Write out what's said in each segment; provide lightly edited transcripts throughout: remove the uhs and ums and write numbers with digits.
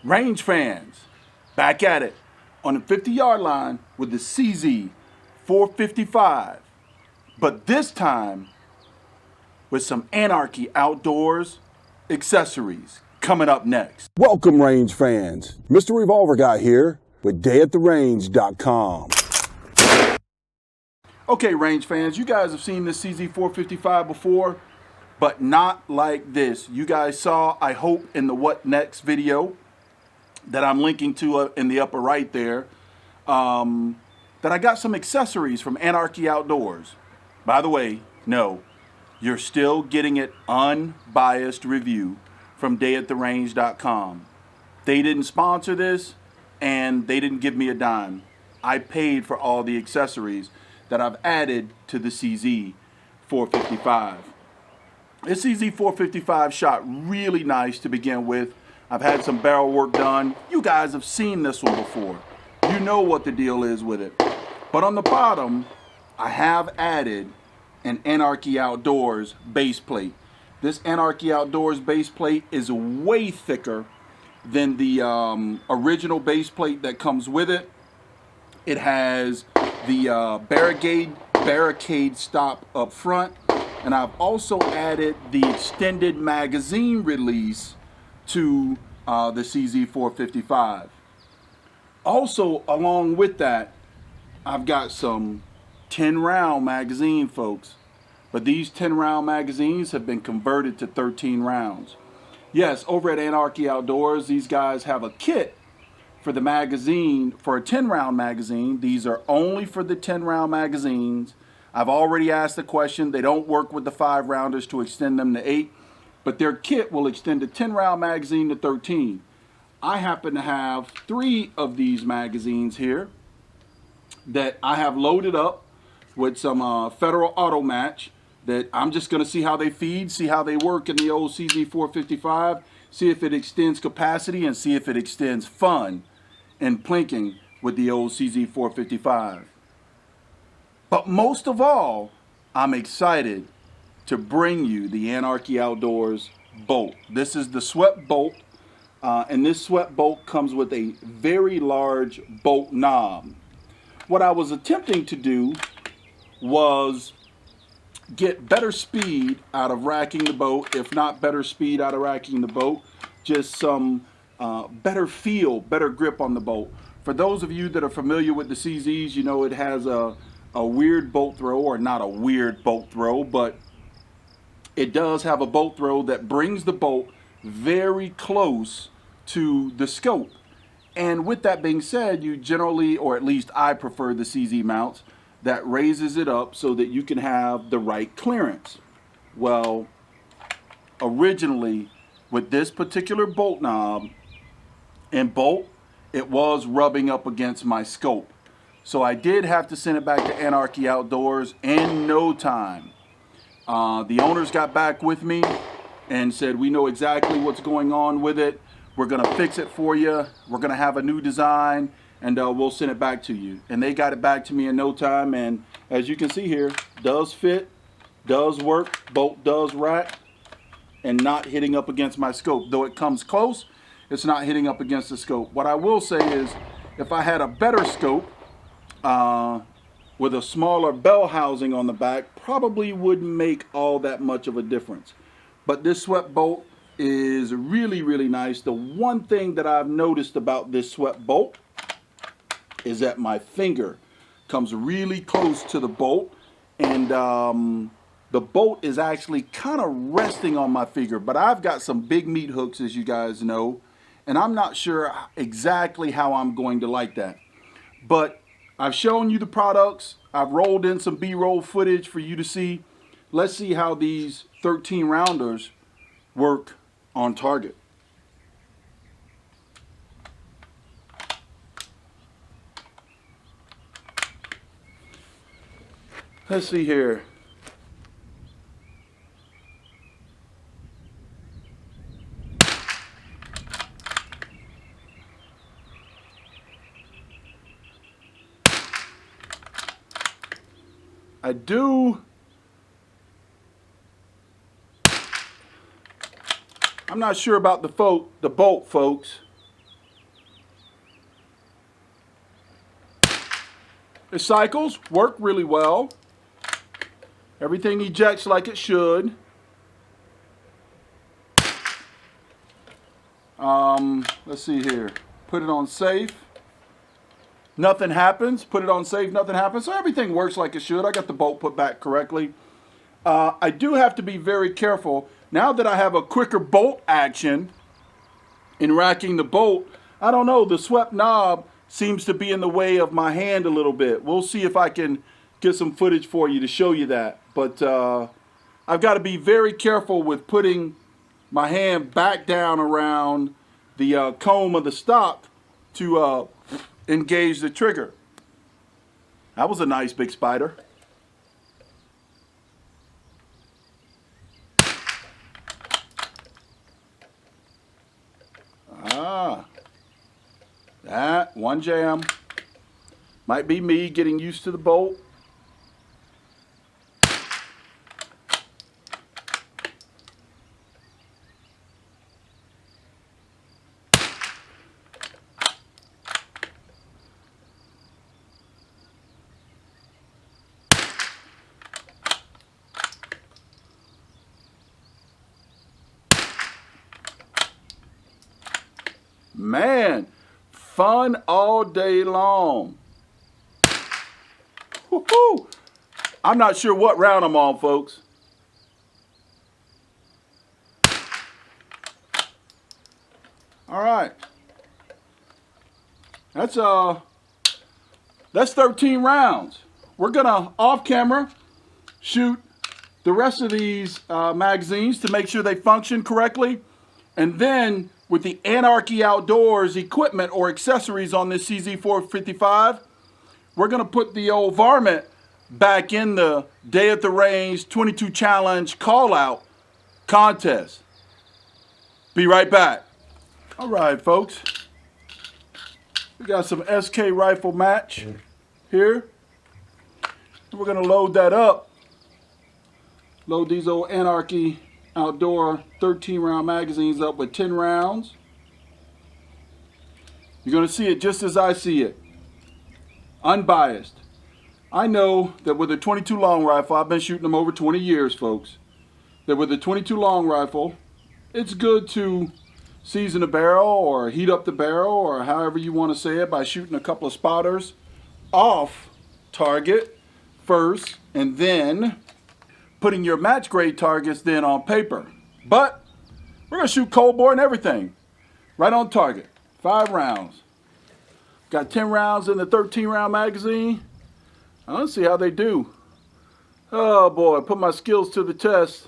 Range fans, back at it on the 50-yard line with the CZ455. But this time with some Anarchy Outdoors accessories coming up next. Welcome, range fans. Mr. Revolver Guy here with Dayattherange.com. Okay, range fans, you guys have seen this CZ455 before, but not like this. You guys saw, I hope, in the What Next video that I'm linking to in the upper right there, that I got some accessories from Anarchy Outdoors. By the way, no, you're still getting it unbiased review from Dayattherange.com. They didn't sponsor this, and they didn't give me a dime. I paid for all the accessories that I've added to the CZ455. This CZ455 shot really nice to begin with. I've had some barrel work done. You guys have seen this one before. You know what the deal is with it. But on the bottom, I have added an Anarchy Outdoors base plate. This Anarchy Outdoors base plate is way thicker than the original base plate that comes with it. It has the barricade stop up front, and I've also added the extended magazine release to the CZ455. Also, along with that, I've got some 10-round magazine, folks. But these 10-round magazines have been converted to 13 rounds. Yes, over at Anarchy Outdoors, these guys have a kit for the magazine, for a 10-round magazine. These are only for the 10-round magazines. I've already asked the question. They don't work with the 5-rounders to extend them to 8, but their kit will extend a 10-round magazine to 13. I happen to have 3 of these magazines here that I have loaded up with some Federal Auto Match that I'm just going to see how they feed, see how they work in the old CZ455, see if it extends capacity, and see if it extends fun and plinking with the old CZ455. But most of all, I'm excited to bring you the Anarchy Outdoors bolt. This is the swept bolt, and this swept bolt comes with a very large bolt knob. What I was attempting to do was get better speed out of racking the boat, if not better speed out of racking the boat, just some better feel, better grip on the boat. For those of you that are familiar with the CZs, you know it has a weird bolt throw, or not a weird bolt throw, but it does have a bolt throw that brings the boat very close to the scope. And with that being said, you generally, or at least I prefer the CZ mounts that raises it up so that you can have the right clearance. Well, originally with this particular bolt knob and bolt, it was rubbing up against my scope. So I did have to send it back to Anarchy Outdoors in no time. The owners got back with me and said, we know exactly what's going on with it. We're gonna fix it for you. We're gonna have a new design, and we'll send it back to you. And they got it back to me in no time, and as you can see here, does fit, does work, bolt does rack, and not hitting up against my scope. Though it comes close, it's not hitting up against the scope. What I will say is, if I had a better scope, with a smaller bell housing on the back, probably wouldn't make all that much of a difference. But this swept bolt is really, really nice. The one thing that I've noticed about this swept bolt is that my finger comes really close to the bolt, and the bolt is actually kind of resting on my finger. But I've got some big meat hooks, as you guys know, and I'm not sure exactly how I'm going to like that. But I've shown you the products. I've rolled in some B-roll footage for you to see. Let's see how these 13 rounders work on target. Let's see here. I'm not sure about the bolt, folks. The cycles work really well. Everything ejects like it should. Let's see here. Put it on safe. Nothing happens. Put it on safe. Nothing happens. So everything works like it should. I got the bolt put back correctly. I do have to be very careful. Now that I have a quicker bolt action in racking the bolt, I don't know, the swept knob seems to be in the way of my hand a little bit. We'll see if I can get some footage for you to show you that. But I've got to be very careful with putting my hand back down around the comb of the stock to engage the trigger. That was a nice big spider. That one jam. Might be me getting used to the bolt. Man, fun all day long. Woo-hoo. I'm not sure what round I'm on, folks. All right. That's 13 rounds. We're gonna off camera shoot the rest of these magazines to make sure they function correctly, and then with the Anarchy Outdoors equipment or accessories on this CZ455, we're going to put the old Varmint back in the Dayattherange 22 Challenge call-out contest. Be right back. All right, folks. We got some SK rifle match here. We're going to load that up. Load these old Anarchy Outdoor 13-round magazines up with 10 rounds. You're going to see it just as I see it. Unbiased. I know that with a 22 long rifle, I've been shooting them over 20 years, folks, that with a 22 long rifle, it's good to season a barrel or heat up the barrel or however you want to say it by shooting a couple of spotters off target first and then putting your match grade targets then on paper. But we're going to shoot cold bore and everything right on target. 5 rounds. Got 10 rounds in the 13 round magazine. Let's see how they do. Oh boy, put my skills to the test.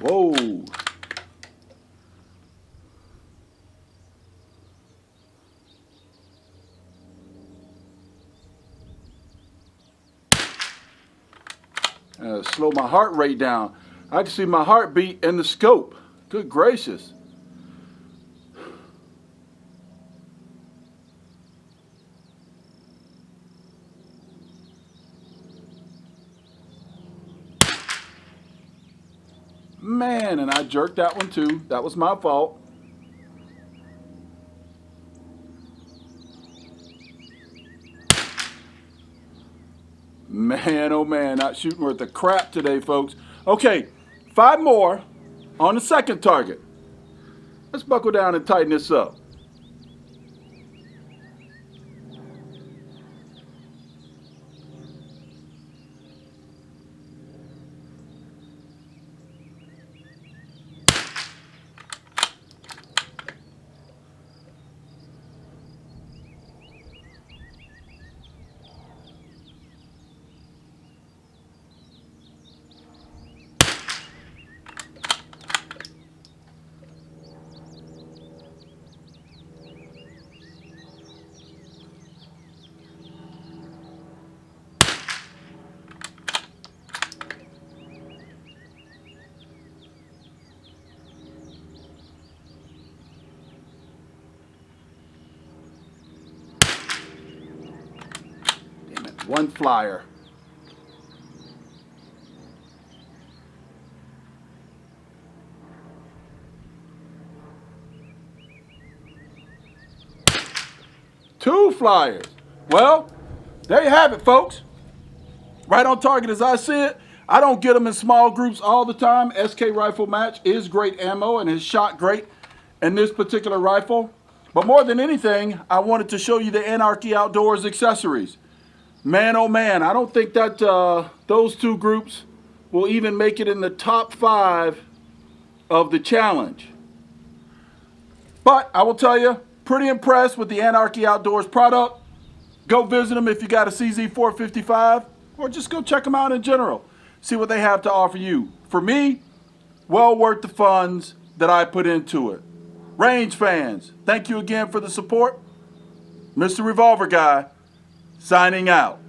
Whoa. Slow my heart rate down. I can see my heartbeat in the scope. Good gracious. Man, and I jerked that one too. That was my fault. Man, oh man, not shooting worth a crap today, folks. Okay, 5 more on the second target. Let's buckle down and tighten this up. One flyer. Two flyers. Well, there you have it, folks. Right on target as I see it. I don't get them in small groups all the time. SK rifle match is great ammo and has shot great in this particular rifle. But more than anything, I wanted to show you the Anarchy Outdoors accessories. Man, oh man, I don't think that those two groups will even make it in the top 5 of the challenge. But I will tell you, pretty impressed with the Anarchy Outdoors product. Go visit them if you got a CZ455, or just go check them out in general. See what they have to offer you. For me, well worth the funds that I put into it. Range fans, thank you again for the support. Mr. Revolver Guy, signing out.